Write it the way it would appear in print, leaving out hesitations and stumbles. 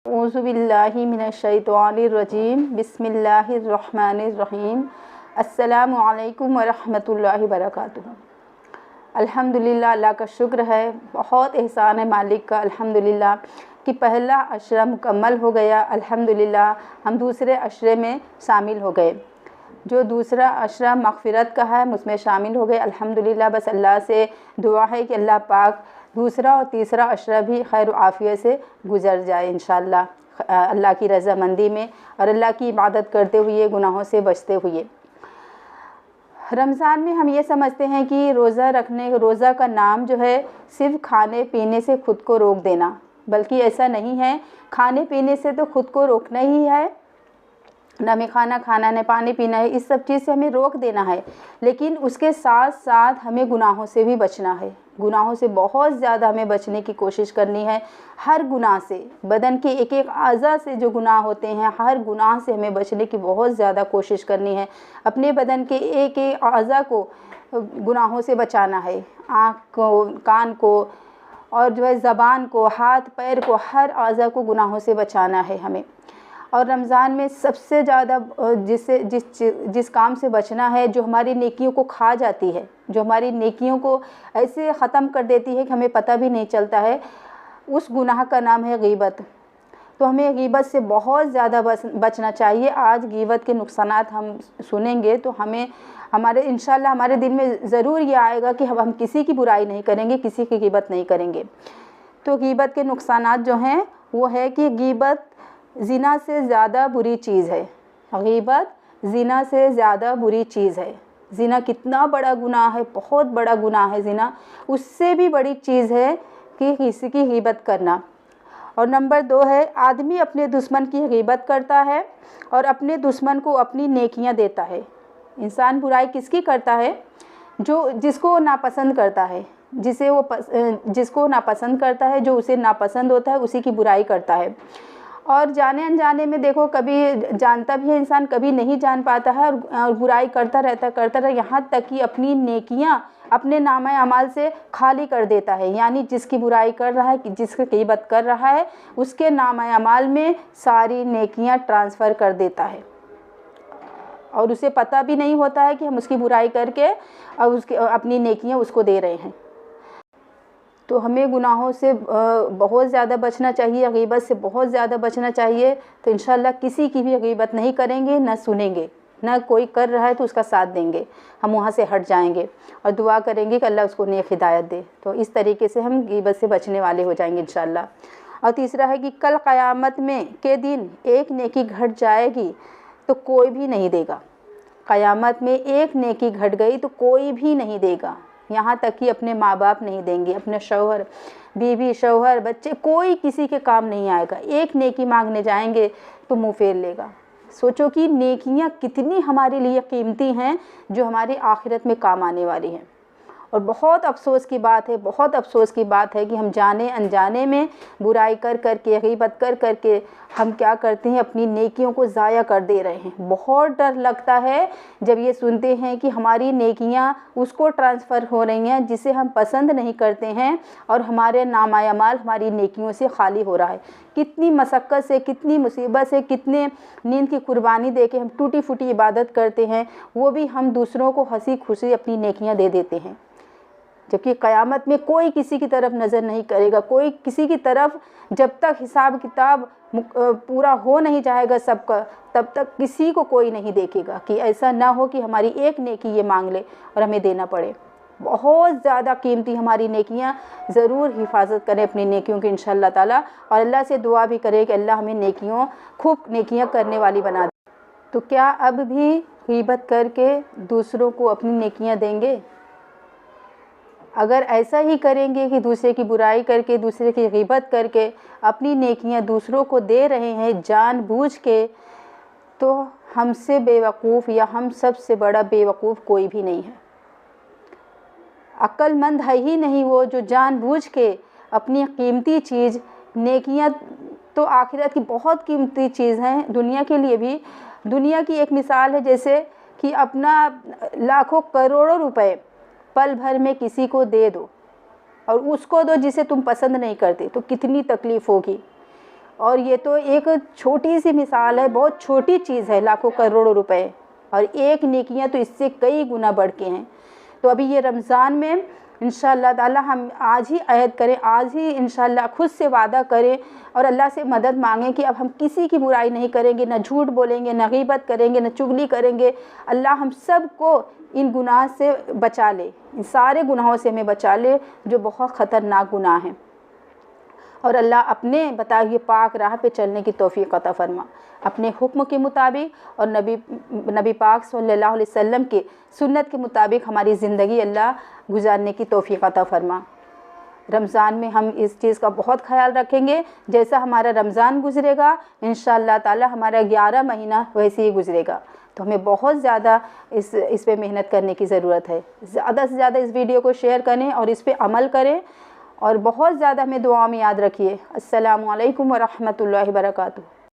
औज़ु बिल्लाहि मिनश्शैतानिर्रजीम बिस्मिल्लाहिर्रहमानिर्रहीम अस्सलामु अलैकुम वरहमतुल्लाहि वबरकातुहू। अल्हम्दुलिल्लाह, अल्लाह का शुक्र है, बहुत एहसान है मालिक का अल्हम्दुलिल्लाह कि पहला अशरा मुकम्मल हो गया। अल्हम्दुलिल्लाह हम दूसरे अशरे में शामिल हो गए। जो दूसरा अशरा मग़फ़िरत का है उसमें शामिल हो गए अल्हम्दुलिल्लाह। बस अल्लाह से दुआ है कि अल्लाह पाक दूसरा और तीसरा अशरा भी खैर व आफ़ियत से गुज़र जाए इंशाअल्लाह, अल्लाह की रज़ामंदी में और अल्लाह की इबादत करते हुए, गुनाहों से बचते हुए। रमज़ान में हम ये समझते हैं कि रोज़ा का नाम जो है सिर्फ़ खाने पीने से ख़ुद को रोक देना, बल्कि ऐसा नहीं है। खाने पीने से तो ख़ुद को रोकना ही है, न हमें खाना खाना न पानी पीना है, इस सब चीज़ से हमें रोक देना है। लेकिन उसके साथ साथ हमें गुनाहों से भी बचना है। गुनाहों से बहुत ज़्यादा हमें बचने की कोशिश करनी है। हर गुनाह से, बदन के एक एक आज़ा से जो गुनाह होते हैं, हर गुनाह से हमें बचने की बहुत ज़्यादा कोशिश करनी है। अपने बदन के एक एक आज़ा को गुनाहों से बचाना है। आँख को, कान को और जो है ज़बान को, हाथ पैर को, हर आज़ा को गुनाहों से बचाना है हमें। और रमज़ान में सबसे ज़्यादा जिस काम से बचना है, जो हमारी नेकियों को खा जाती है, जो हमारी नेकियों को ऐसे ख़त्म कर देती है कि हमें पता भी नहीं चलता है, उस गुनाह का नाम है गीबत। तो हमें गीबत से बहुत ज़्यादा बचना चाहिए। आज गीबत के नुकसानात हम सुनेंगे तो हमारे इंशाअल्लाह हमारे दिल में ज़रूर ये आएगा कि हम किसी की बुराई नहीं करेंगे, किसी की गीबत नहीं करेंगे। तो गीबत के नुकसानात जो हैं वो है कि गीबत ज़िना से ज़्यादा बुरी चीज़ है। गीबत ज़िना से ज़्यादा बुरी चीज़ है। ज़िना कितना बड़ा गुनाह है, बहुत बड़ा गुनाह है ज़िना। उससे भी बड़ी चीज़ है कि किसी की गीबत करना। और नंबर 2 है, आदमी अपने दुश्मन की गीबत करता है और अपने दुश्मन को अपनी नेकियां देता है। इंसान बुराई किसकी करता है? जिसको नापसंद करता है, जिसको नापसंद करता है, जो उसे नापसंद होता है, उसी की बुराई करता है। और जाने अनजाने में देखो, कभी जानता भी है इंसान, कभी नहीं जान पाता है और बुराई करता रहता, यहाँ तक कि अपनी नेकियां अपने नामे अमाल से खाली कर देता है। यानी जिसकी बुराई कर रहा है, जिसकी गीबत कर रहा है, उसके नामे अमाल में सारी नेकियां ट्रांसफ़र कर देता है और उसे पता भी नहीं होता है कि हम उसकी बुराई करके और अपनी नेकियां उसको दे रहे हैं। तो हमें गुनाहों से बहुत ज़्यादा बचना चाहिए, गीबत से बहुत ज़्यादा बचना चाहिए। तो इंशाअल्लाह किसी की भी गीबत नहीं करेंगे, न सुनेंगे, न कोई कर रहा है तो उसका साथ देंगे, हम वहाँ से हट जाएंगे और दुआ करेंगे कि अल्लाह उसको नेक हिदायत दे। तो इस तरीके से हम गीबत से बचने वाले हो जाएंगे इंशाअल्लाह। और तीसरा है कि कल क़यामत के दिन एक नेकी घट जाएगी तो कोई भी नहीं देगा। क़यामत में एक नेकी घट गई तो कोई भी नहीं देगा, यहाँ तक कि अपने माँ बाप नहीं देंगे, अपने शौहर, बीवी, शौहर, बच्चे, कोई किसी के काम नहीं आएगा। एक नेकी मांगने जाएंगे तो मुँह फेर लेगा। सोचो कि नेकियां कितनी हमारे लिए कीमती हैं, जो हमारी आखिरत में काम आने वाली हैं। और बहुत अफसोस की बात है, बहुत अफसोस की बात है कि हम जाने अनजाने में बुराई कर करके, गीबत कर करके हम क्या करते हैं, अपनी नेकियों को ज़ाया कर दे रहे हैं। बहुत डर लगता है जब ये सुनते हैं कि हमारी नेकियां उसको ट्रांसफ़र हो रही हैं जिसे हम पसंद नहीं करते हैं और हमारे नामाए अमाल हमारी नेकियों से खाली हो रहा है। कितनी मशक्क़त से, कितनी मुसीबत से, कितने नींद की कुर्बानी दे के हम टूटी फूटी इबादत करते हैं, वो भी हम दूसरों को हंसी खुशी अपनी नेकियां दे देते हैं। जबकि क़यामत में कोई किसी की तरफ नज़र नहीं करेगा, कोई किसी की तरफ, जब तक हिसाब किताब पूरा हो नहीं जाएगा सबका, तब तक किसी को कोई नहीं देखेगा। कि ऐसा ना हो कि हमारी एक नेकी ये मांग ले और हमें देना पड़े। बहुत ज़्यादा कीमती हमारी नेकियां, ज़रूर हिफाजत करें अपनी नेकियों की इंशाअल्लाह ताला। और अल्लाह से दुआ भी करें कि अल्लाह हमें खूब नेकियां करने वाली बना दे। तो क्या अब भी गीबत करके दूसरों को अपनी नेकियां देंगे? अगर ऐसा ही करेंगे कि दूसरे की बुराई करके, दूसरे की गीबत करके अपनी नेकियां दूसरों को दे रहे हैं जानबूझ के, तो हमसे बेवकूफ़ या हम सबसे बड़ा बेवकूफ़ कोई भी नहीं है। अक्लमंद है ही नहीं वो जो जानबूझ के अपनी कीमती चीज़, नेकियां तो आखिरत की बहुत कीमती चीज़ हैं, दुनिया के लिए भी। दुनिया की एक मिसाल है, जैसे कि अपना लाखों करोड़ों रुपए पल भर में किसी को दे दो और उसको दो जिसे तुम पसंद नहीं करते, तो कितनी तकलीफ़ होगी। اور یہ تو ایک چھوٹی سی مثال ہے، بہت چھوٹی چیز ہے، لاکھوں کروڑوں روپے، اور ایک نیکیاں تو اس سے کئی گنا بڑھ کے ہیں۔ تو ابھی یہ رمضان میں انشاءاللہ تعالی ہم آج ہی عہد کریں، آج ہی انشاءاللہ خود سے وعدہ کریں اور اللہ سے مدد مانگیں کہ اب ہم کسی کی برائی نہیں کریں گے، نہ جھوٹ بولیں گے، نہ غیبت کریں گے، نہ چغلی کریں گے۔ اللہ ہم سب کو ان گناہ سے بچا لے، ان سارے گناہوں سے ہمیں بچا لے جو بہت خطرناک گناہ ہیں، اور اللہ اپنے بتائے ہوئے پاک راہ پہ چلنے کی توفیق عطا فرما، اپنے حکم کے مطابق اور نبی پاک صلی اللہ علیہ وسلم کے سنت کے مطابق ہماری زندگی اللہ گزارنے کی توفیق عطا فرما۔ رمضان میں ہم اس چیز کا بہت خیال رکھیں گے، جیسا ہمارا رمضان گزرے گا انشاءاللہ تعالی ہمارا 11 مہینہ ویسے ہی گزرے گا۔ تو ہمیں بہت زیادہ اس پہ محنت کرنے کی ضرورت ہے۔ زیادہ سے زیادہ اس ویڈیو کو شیئر کریں اور اس پہ عمل کریں، اور بہت زیادہ ہمیں دعا میں یاد رکھیے۔ السلام علیکم ورحمۃ اللہ وبرکاتہ۔